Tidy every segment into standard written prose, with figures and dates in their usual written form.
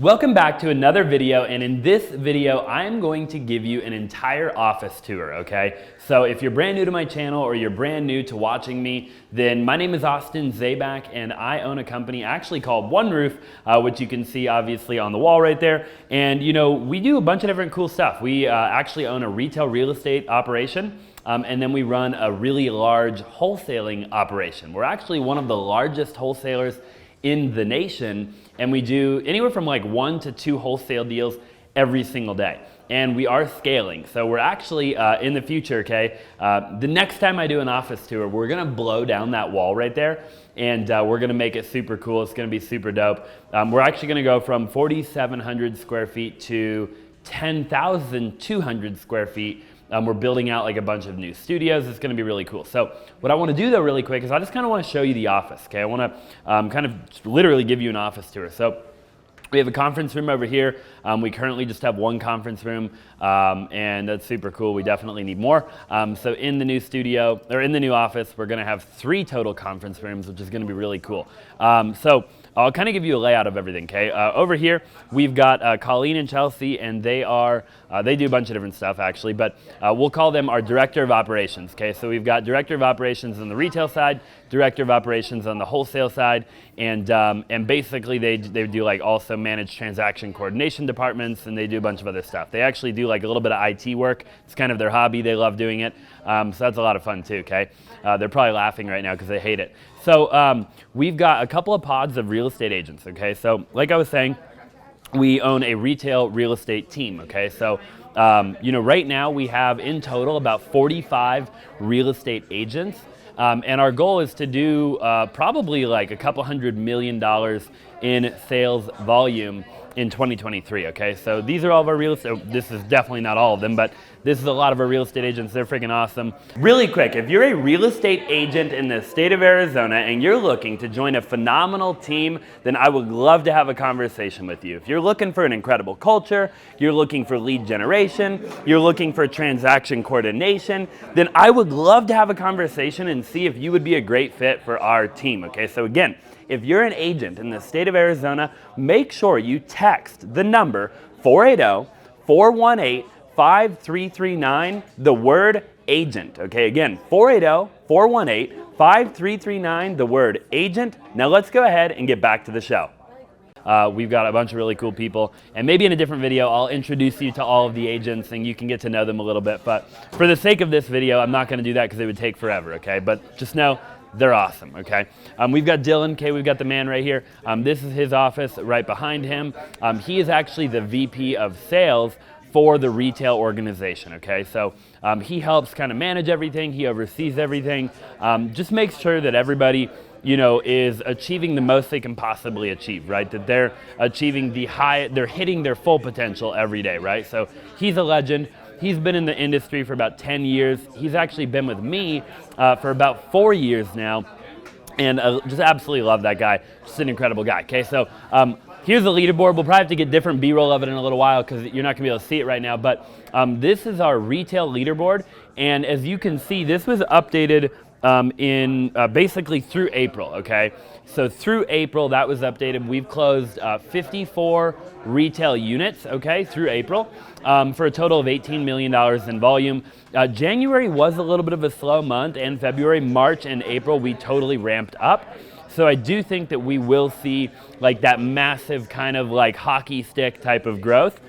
Welcome back to another video, and in this video I am going to give you an entire office tour, okay? So if you're brand new to my channel or you're brand new to watching me, then my name is Austin Zabak and I own a company actually called One Roof, which you can see obviously on the wall right there. And you know, we do a bunch of different cool stuff. We actually own a retail real estate operation. And then we run a really large wholesaling operation. We're actually one of the largest wholesalers in the nation, and we do anywhere from like 1 to 2 wholesale deals every single day. And we are scaling. So we're actually in the future, okay, the next time I do an office tour, we're gonna blow down that wall right there, and we're gonna make it super cool. It's gonna be super dope. We're actually gonna go from 4,700 square feet to 10,200 square feet. We're building out like a bunch of new studios. It's gonna be really cool. So what I wanna do though really quick is I just kinda wanna show you the office, okay? I wanna kind of literally give you an office tour. So we have a conference room over here. We currently just have 1 conference room, and that's super cool. We definitely need more. So in the new studio, or in the new office, we're gonna have 3 total conference rooms, which is gonna be really cool. So I'll kind of give you a layout of everything, okay? Over here, we've got Colleen and Chelsea, and they do a bunch of different stuff actually, but we'll call them our Director of Operations, okay? So we've got Director of Operations on the retail side, Director of Operations on the wholesale side, and basically they do like also manage transaction coordination departments, and they do a bunch of other stuff. They actually do like a little bit of IT work. It's kind of their hobby. They love doing it. So that's a lot of fun too, okay? They're probably laughing right now because they hate it. So we've got a couple of pods of real estate agents, okay? So like I was saying, we own a retail real estate team, okay? So, you know, right now we have in total about 45 real estate agents. And our goal is to do probably like a couple $100 million in sales volume in 2023, okay? So these are all of our real estate, this is definitely not all of them, but this is a lot of our real estate agents. They're freaking awesome. Really quick, if you're a real estate agent in the state of Arizona and you're looking to join a phenomenal team, then I would love to have a conversation with you. If you're looking for an incredible culture, you're looking for lead generation, you're looking for transaction coordination, then I would love to have a conversation and see if you would be a great fit for our team, okay? So again, if you're an agent in the state of Arizona, make sure you text the number 480-418-5339, the word agent, okay? Again, 480-418-5339, the word agent. Now let's go ahead and get back to the show. We've got a bunch of really cool people, and maybe in a different video I'll introduce you to all of the agents and you can get to know them a little bit, but for the sake of this video I'm not going to do that because it would take forever, okay? But just know they're awesome, okay? We've got Dylan, okay, we've got the man right here. This is his office right behind him. He is actually the VP of sales for the retail organization, okay? So he helps kind of manage everything, he oversees everything, just makes sure that everybody, you know, is achieving the most they can possibly achieve, right? That they're achieving they're hitting their full potential every day, right? So he's a legend. He's been in the industry for about 10 years. He's actually been with me for about 4 years now, and just absolutely love that guy. Just an incredible guy, okay? So here's the leaderboard. We'll probably have to get different B-roll of it in a little while because you're not gonna be able to see it right now, but this is our retail leaderboard, and as you can see, this was updated in basically through April, okay? So through April, that was updated. We've closed 54 retail units, okay, through April, for a total of $18 million in volume. January was a little bit of a slow month, and February, March, and April, we totally ramped up. So I do think that we will see like that massive kind of like hockey stick type of growth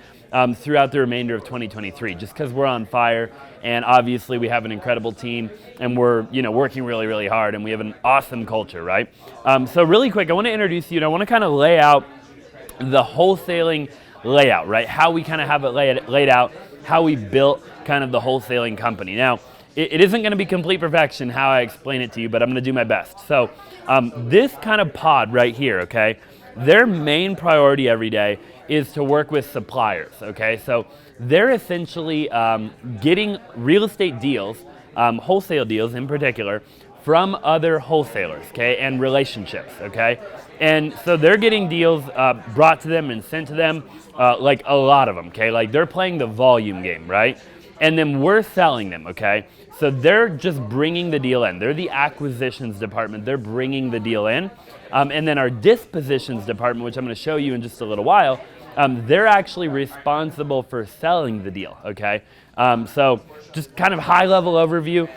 throughout the remainder of 2023, just because we're on fire, and obviously we have an incredible team, and we're, you know, working really, really hard, and we have an awesome culture, right? So really quick, I want to introduce you, and I want to kind of lay out the wholesaling layout, right? How we kind of have it laid out, how we built kind of the wholesaling company. Now, it isn't going to be complete perfection how I explain it to you, but I'm going to do my best. So this kind of pod right here, okay, their main priority every day is to work with suppliers, okay? So they're essentially getting real estate deals, wholesale deals in particular, from other wholesalers, okay, and relationships, okay? And so they're getting deals brought to them and sent to them, like a lot of them, okay? Like they're playing the volume game, right? And then we're selling them, okay? So they're just bringing the deal in. They're the acquisitions department. They're bringing the deal in. And then our dispositions department, which I'm going to show you in just a little while, they're actually responsible for selling the deal, okay? So just kind of high level overview,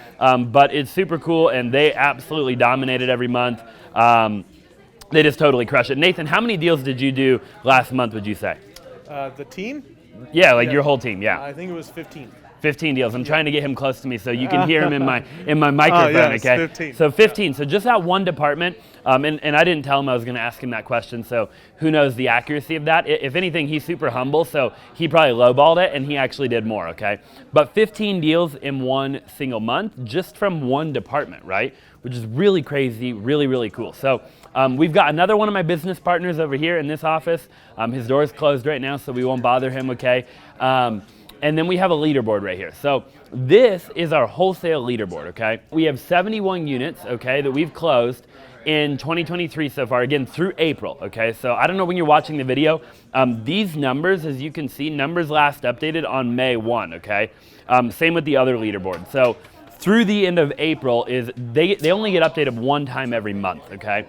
but it's super cool, and they absolutely dominated every month. They just totally crush it. Nathan, how many deals did you do last month, would you say? The team? Yeah, like your whole team, yeah. I think it was 15. 15 deals. I'm trying to get him close to me so you can hear him in my microphone, yes, okay? 15. So 15. So just that one department, and I didn't tell him I was going to ask him that question, so who knows the accuracy of that. If anything, he's super humble, so he probably lowballed it, and he actually did more, okay? But 15 deals in one single month just from one department, right? Which is really crazy, really, really cool. So we've got another one of my business partners over here in this office. His door is closed right now, so we won't bother him, okay? And then we have a leaderboard right here. So this is our wholesale leaderboard, okay? We have 71 units, okay, that we've closed in 2023 so far, again, through April, okay? So I don't know when you're watching the video. These numbers, as you can see, numbers last updated on May 1, okay? Same with the other leaderboard. So through the end of April is they only get updated one time every month, okay?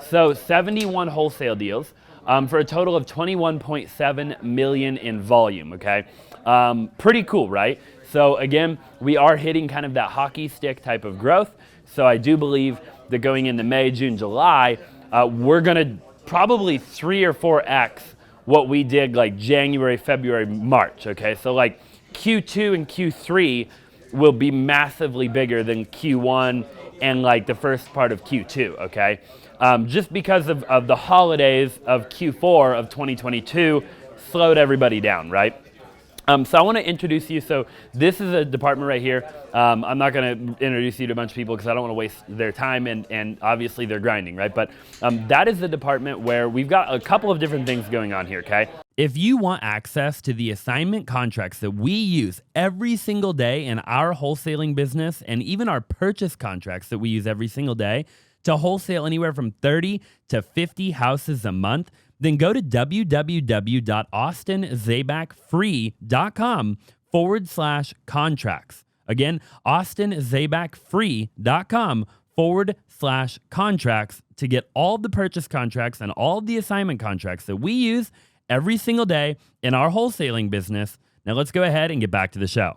So 71 wholesale deals for a total of 21.7 million in volume, okay? Pretty cool, right? So again, we are hitting kind of that hockey stick type of growth. So I do believe that going into May, June, July, we're gonna probably 3 or 4x what we did like January, February, March, okay? So like Q2 and Q3 will be massively bigger than Q1 and like the first part of Q2, okay? Just because of the holidays of Q4 of 2022 slowed everybody down, right? So I want to introduce you. So this is a department right here. I'm not going to introduce you to a bunch of people because I don't want to waste their time, and obviously they're grinding, right? But that is the department where we've got a couple of different things going on here, okay? If you want access to the assignment contracts that we use every single day in our wholesaling business, and even our purchase contracts that we use every single day to wholesale anywhere from 30 to 50 houses a month, then go to www.austinzabakfree.com/contracts. Again, austinzabakfree.com/contracts to get all the purchase contracts and all the assignment contracts that we use every single day in our wholesaling business. Now let's go ahead and get back to the show.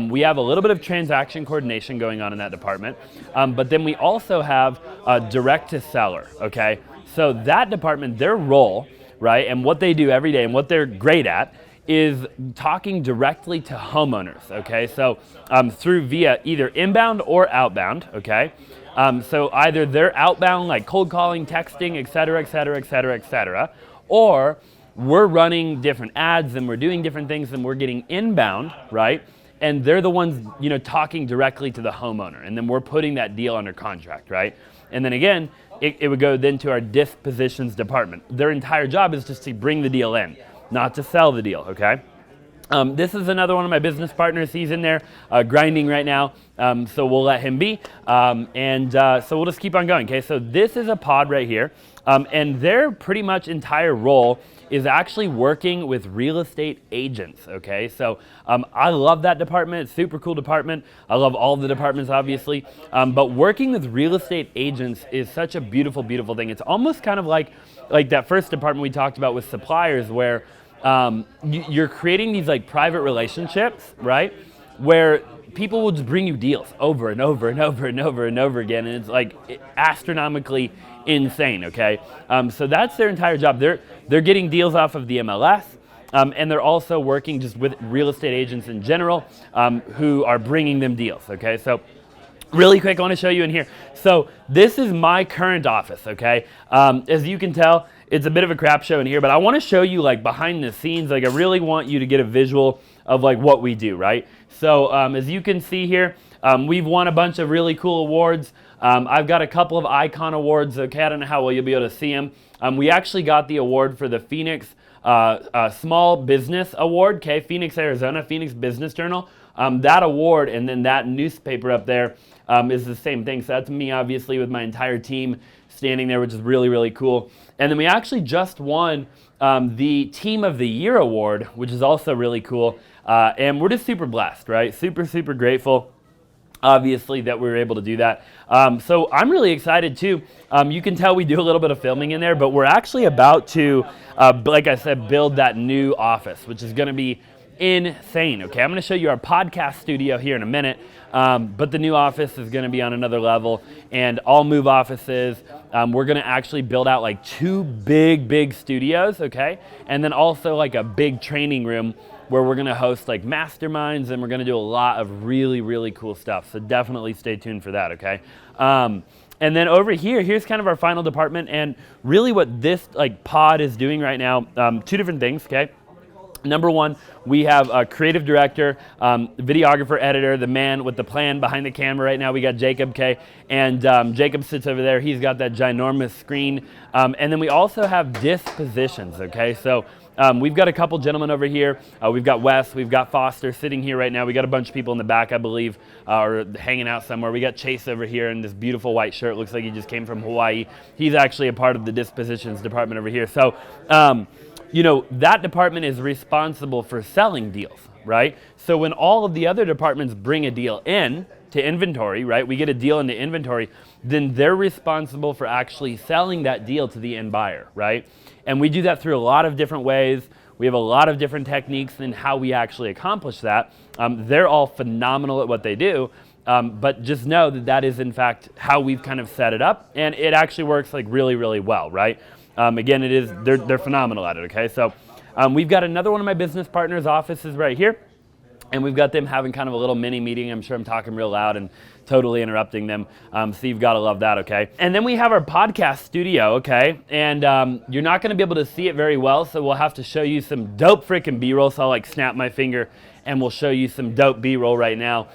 We have a little bit of transaction coordination going on in that department, but then we also have direct to seller, okay? So that department, their role, right, and what they do every day and what they're great at is talking directly to homeowners, okay? So through via either inbound or outbound, okay? So either they're outbound, like cold calling, texting, et cetera, et cetera, et cetera, et cetera, or we're running different ads and we're doing different things and we're getting inbound, right? And they're the ones, you know, talking directly to the homeowner, and then we're putting that deal under contract, right? And then again, it would go then to our dispositions department. Their entire job is just to bring the deal in, not to sell the deal, okay? This is another one of my business partners. He's in there grinding right now, so we'll let him be. So we'll just keep on going, okay? So this is a pod right here, and their pretty much entire role is actually working with real estate agents, okay? So I love that department. It's a super cool department. I love all the departments, obviously. But working with real estate agents is such a beautiful, beautiful thing. It's almost kind of like that first department we talked about with suppliers, where you're creating these like private relationships, right? Where people will just bring you deals over and over and over and over and over again, and it's like astronomically insane, okay? So that's their entire job. They're getting deals off of the MLS, and they're also working just with real estate agents in general who are bringing them deals, okay? So really quick, I want to show you in here. So this is my current office, okay? As you can tell, it's a bit of a crap show in here, but I want to show you like behind the scenes. Like I really want you to get a visual of like what we do, right? So as you can see here, we've won a bunch of really cool awards. I've got a couple of icon awards, okay? I don't know how well you'll be able to see them. We actually got the award for the Phoenix Small Business Award, okay? Phoenix, Arizona, Phoenix Business Journal. That award and then that newspaper up there is the same thing. So that's me, obviously, with my entire team standing there, which is really, really cool. And then we actually just won the Team of the Year award, which is also really cool. And we're just super blessed, right? Super, super grateful. obviously, that we were able to do that. So I'm really excited too. You can tell we do a little bit of filming in there, but we're actually about to, like I said, build that new office, which is going to be insane. Okay, I'm going to show you our podcast studio here in a minute, but the new office is going to be on another level, and I'll move offices. We're going to actually build out like 2 big studios, okay, and then also like a big training room where we're going to host like masterminds, and we're going to do a lot of really cool stuff. So definitely stay tuned for that, okay? And then over here, here's kind of our final department, and really what this like pod is doing right now, 2 different things, okay? Number 1, we have a creative director, videographer, editor, the man with the plan behind the camera right now. We got Jacob, okay? And Jacob sits over there. He's got that ginormous screen. And then we also have dispositions, okay? So we've got a couple gentlemen over here. We've got Wes, we've got Foster sitting here right now. We got a bunch of people in the back, I believe, or hanging out somewhere. We got Chase over here in this beautiful white shirt. Looks like he just came from Hawaii. He's actually a part of the dispositions department over here. So, you know, that department is responsible for selling deals, right? So when all of the other departments bring a deal in to inventory, right? We get a deal into inventory, then they're responsible for actually selling that deal to the end buyer, right? And we do that through a lot of different ways. We have a lot of different techniques in how we actually accomplish that. They're all phenomenal at what they do, but just know that that is in fact how we've kind of set it up, and it actually works like really well, right? Again, they're phenomenal at it, okay? So we've got another one of my business partners' offices right here, and we've got them having kind of a little mini meeting. I'm sure I'm talking real loud and totally interrupting them, so you've got to love that, okay? And then we have our podcast studio, okay? And you're not going to be able to see it very well, so we'll have to show you some dope freaking B-roll, so I'll like snap my finger and we'll show you some dope B-roll right now.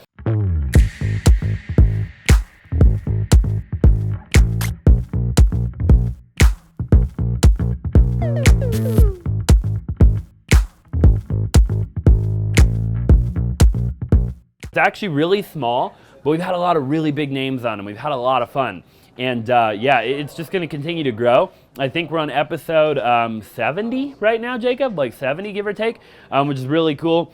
It's actually really small, but we've had a lot of really big names on them. We've had a lot of fun. And yeah, it's just going to continue to grow. I think we're on episode 70 right now, Jacob, like 70 give or take, which is really cool.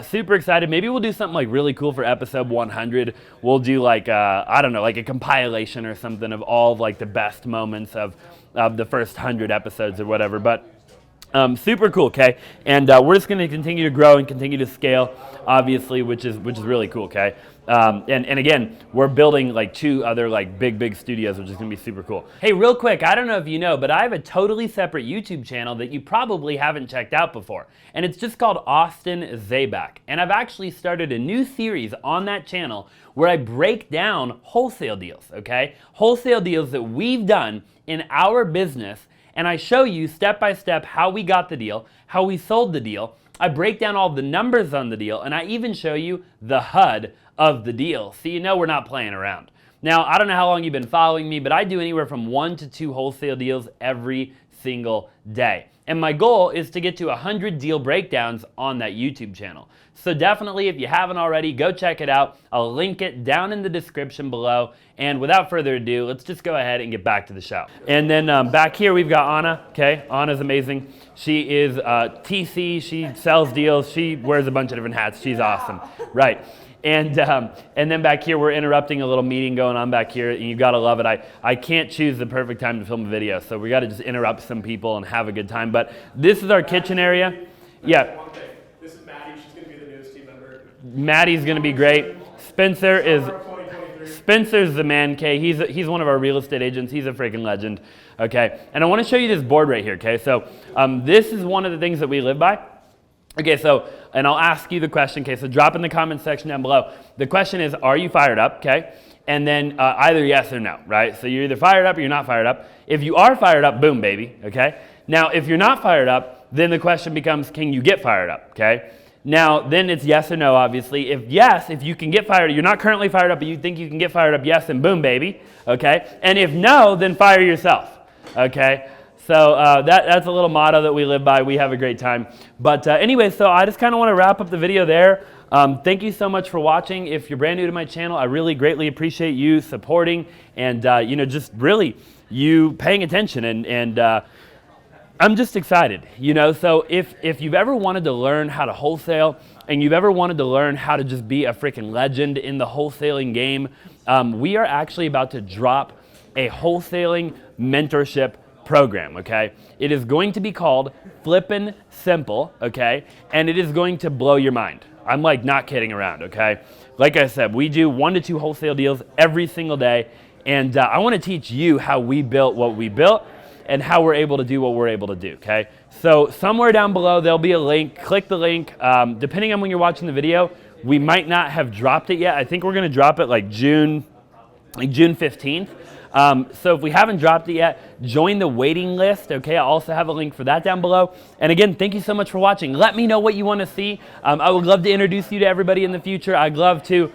Super excited. Maybe we'll do something like really cool for episode 100. We'll do like, I don't know, like a compilation or something of all of like the best moments of the first 100 episodes or whatever. But super cool, okay? And we're just going to continue to grow and continue to scale, obviously, which is really cool, okay? And again, we're building like 2 other like big studios, which is going to be super cool. Hey, real quick, I don't know if you know, but I have a totally separate YouTube channel that you probably haven't checked out before, and it's just called Austin Zabak. And I've actually started a new series on that channel where I break down wholesale deals, okay? Wholesale deals that we've done in our business, and I show you step by step how we got the deal, how we sold the deal. I break down all the numbers on the deal, and I even show you the HUD of the deal, so you know we're not playing around. Now, I don't know how long you've been following me, but I do anywhere from 1 to 2 wholesale deals every single day. And my goal is to get to 100 deal breakdowns on that YouTube channel. So definitely, if you haven't already, go check it out. I'll link it down in the description below. And without further ado, let's just go ahead and get back to the show. And then back here, we've got Anna, okay? Anna's amazing. She is TC, she sells deals, she wears a bunch of different hats. She's awesome, right? And then back here, we're interrupting a little meeting going on back here, and you gotta love it. I can't choose the perfect time to film a video, so we gotta just interrupt some people and have a good time. But this is our kitchen area. Yeah. This is Maddie. She's going to be the newest team member. Maddie's gonna be great. Spencer's the man, Kay. He's one of our real estate agents. He's a freaking legend, okay? And I wanna show you this board right here, okay? So this is one of the things that we live by. Okay, so, and I'll ask you the question, okay, so drop in the comments section down below. The question is, are you fired up, okay? And then either yes or no, right? So you're either fired up or you're not fired up. If you are fired up, boom, baby, okay? Now, if you're not fired up, then the question becomes, can you get fired up, okay? Now, then it's yes or no, obviously. If yes, if you can get fired, you're not currently fired up, but you think you can get fired up, yes, and boom, baby, okay? And if no, then fire yourself, okay? So that's a little motto that we live by. We have a great time. But anyway, so I just kind of want to wrap up the video there. Thank you so much for watching. If you're brand new to my channel, I really greatly appreciate you supporting and, you know, just really you paying attention. And I'm just excited, you know. So if you've ever wanted to learn how to wholesale and you've ever wanted to learn how to just be a freaking legend in the wholesaling game, we are actually about to drop a wholesaling mentorship program, okay? It is going to be called Flippin' Simple, okay? And it is going to blow your mind. I'm like not kidding around, okay? Like I said, we do 1 to 2 wholesale deals every single day, and I want to teach you how we built what we built and how we're able to do what we're able to do, okay? So somewhere down below, there'll be a link. Click the link. Depending on when you're watching the video, we might not have dropped it yet. I think we're gonna drop it like June 15th. So if we haven't dropped it yet, join the waiting list, okay? I also have a link for that down below. And again, thank you so much for watching. Let me know what you wanna see. I would love to introduce you to everybody in the future. I'd love to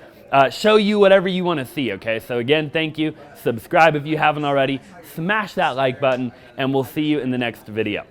show you whatever you want to see, okay? So again, thank you. Subscribe if you haven't already. Smash that like button, and we'll see you in the next video.